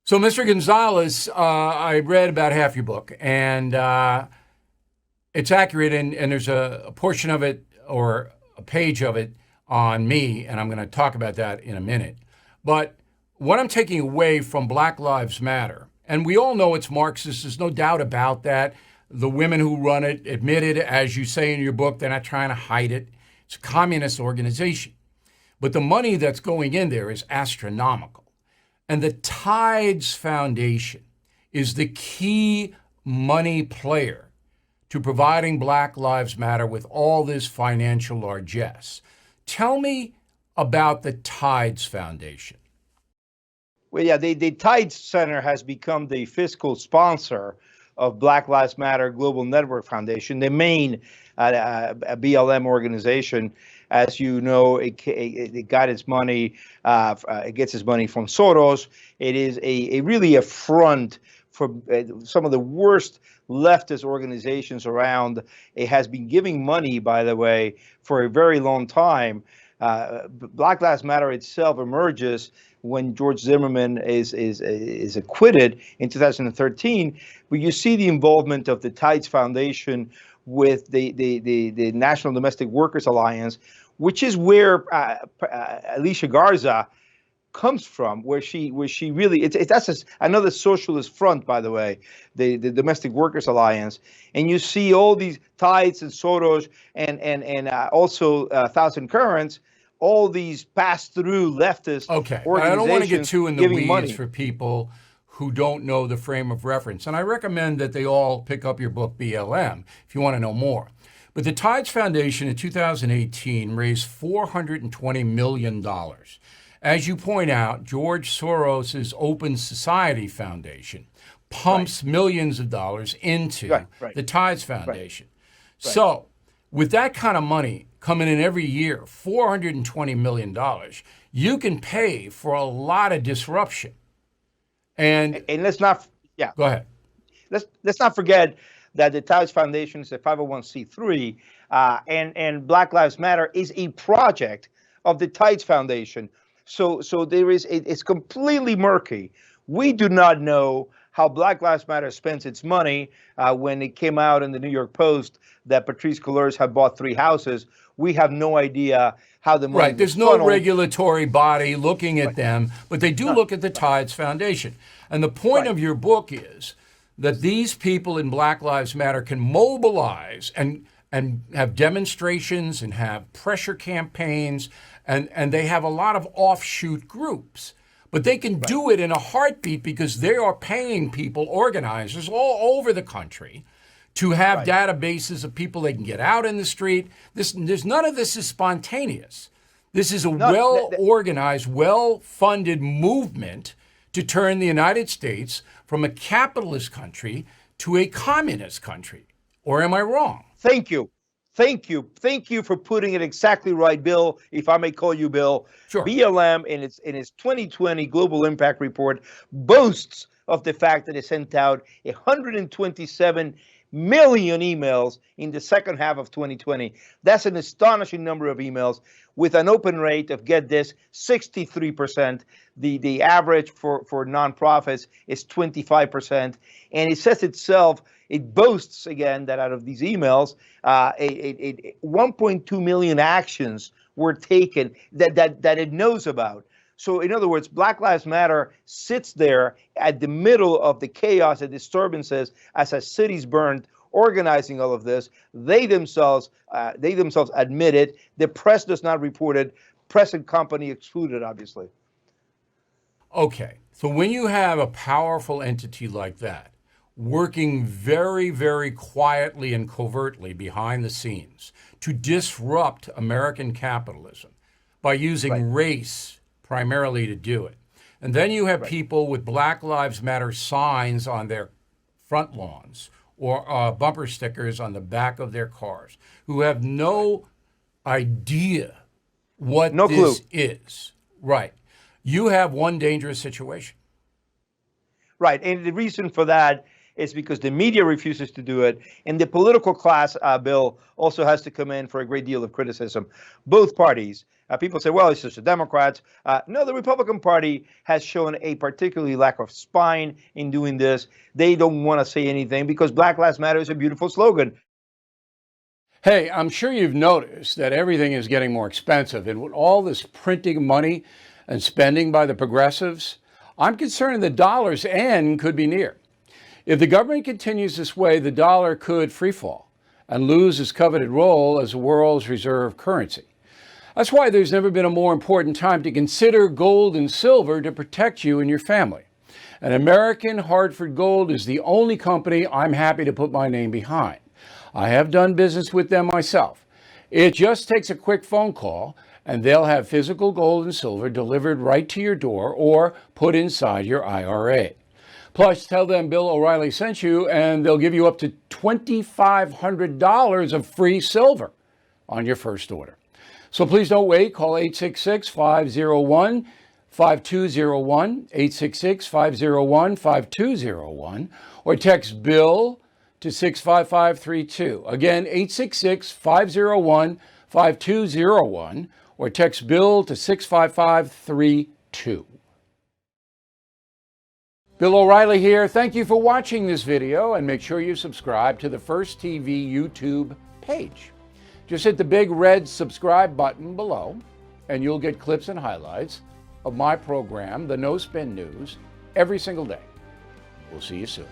So, Mr. Gonzalez, I read about half your book, and it's accurate, and there's a portion of it or a page of it on me, and I'm going to talk about that in a minute. But what I'm taking away from Black Lives Matter, and we all know it's Marxist, there's no doubt about that. The women who run it admit it, as you say in your book, they're not trying to hide it. It's a communist organization. But the money that's going in there is astronomical. And the Tides Foundation is the key money player to providing Black Lives Matter with all this financial largesse. Tell me about the Tides Foundation. Well, yeah, the Tides Center has become the fiscal sponsor of Black Lives Matter Global Network Foundation, the main BLM organization. As you know, it got its money, it gets its money from Soros. It is really a front for some of the worst leftist organizations around. It has been giving money, by the way, for a very long time. Black Lives Matter itself emerges when George Zimmerman is acquitted in 2013, where you see the involvement of the Tides Foundation with the National Domestic Workers Alliance, which is where Alicia Garza comes from, where she really that's another socialist front, by the way, the Domestic Workers Alliance, and you see all these Tides and Soros and also Thousand Currents, all these pass-through leftist organizations. I don't want to get too in the weeds money for people who don't know the frame of reference, and I recommend that they all pick up your book BLM if you want to know more. But the Tides Foundation in 2018 raised $420 million. As you point out, George Soros's Open Society Foundation pumps millions of dollars into the Tides Foundation. So with that kind of money coming in every year, $420 million, you can pay for a lot of disruption. And let's not, go ahead. Let's not forget that the Tides Foundation is a 501c3, and Black Lives Matter is a project of the Tides Foundation. So there is, it's completely murky. We do not know how Black Lives Matter spends its money. When it came out in the New York Post that Patrisse Cullors had bought 3 houses, we have no idea how the money Right, there's no regulatory body looking at them, but they do look at the Tides Foundation. And the point of your book is that these people in Black Lives Matter can mobilize and have demonstrations and have pressure campaigns, and they have a lot of offshoot groups. But they can do it in a heartbeat because they are paying people, organizers all over the country, to have databases of people they can get out in the street. There's none of this is spontaneous. This is a well-organized, well-funded movement to turn the United States from a capitalist country to a communist country. Or am I wrong? Thank you. Thank you for putting it exactly right, Bill, if I may call you Bill. Sure. BLM, in its 2020 Global Impact Report, boasts of the fact that it sent out 127 million emails in the second half of 2020. That's an astonishing number of emails with an open rate of, get this, 63%. The average for nonprofits is 25%. And it says itself, it boasts again that out of these emails, 1.2 million actions were taken that it knows about. So in other words, Black Lives Matter sits there at the middle of the chaos and disturbances as a city's burned, organizing all of this. They themselves admit it. The press does not report it. Press and company excluded, obviously. Okay, so when you have a powerful entity like that working very, very quietly and covertly behind the scenes to disrupt American capitalism by using race primarily to do it. And then you have people with Black Lives Matter signs on their front lawns or bumper stickers on the back of their cars who have no idea what this is. Right. You have one dangerous situation. Right. And the reason for that It's because the media refuses to do it. And the political class, Bill, also has to come in for a great deal of criticism. Both parties. People say, well, it's just the Democrats. No, the Republican Party has shown a particularly lack of spine in doing this. They don't want to say anything because Black Lives Matter is a beautiful slogan. Hey, I'm sure you've noticed that everything is getting more expensive. And with all this printing money and spending by the progressives, I'm concerned the dollar's end could be near. If the government continues this way, the dollar could freefall and lose its coveted role as the world's reserve currency. That's why there's never been a more important time to consider gold and silver to protect you and your family. And American Hartford Gold is the only company I'm happy to put my name behind. I have done business with them myself. It just takes a quick phone call and they'll have physical gold and silver delivered right to your door or put inside your IRA. Plus, tell them Bill O'Reilly sent you and they'll give you up to $2,500 of free silver on your first order. So please don't wait. Call 866-501-5201, 866-501-5201, or text BILL to 65532. Again, 866-501-5201, or text BILL to 65532. Bill O'Reilly here. Thank you for watching this video, and make sure you subscribe to the First TV YouTube page. Just hit the big red subscribe button below, and you'll get clips and highlights of my program, The No Spin News, every single day. We'll see you soon.